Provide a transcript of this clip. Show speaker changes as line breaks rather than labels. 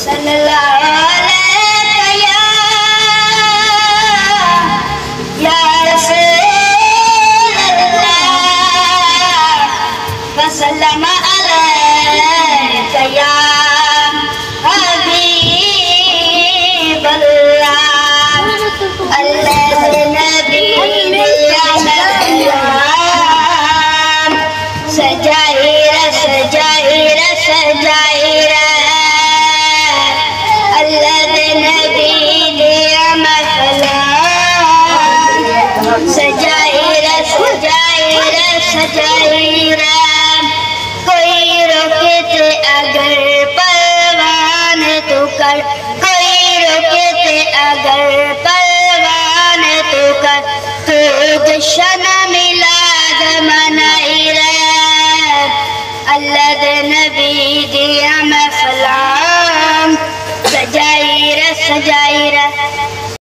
صلی اللہ علیہ یا رسول اللہ وسلم علیک یا حبیب اللہ اللہ نبی سجائر سجائر سجائر اللہ نبی دیا مفلام سجائر سجائر سجائر کوئی روکے تھے اگر پروان تو کر کوئی روکے تھے اگر پروان تو کر تو جشن میلاد منائی اللہ دے نبی دیا محفلام سجائر سجائر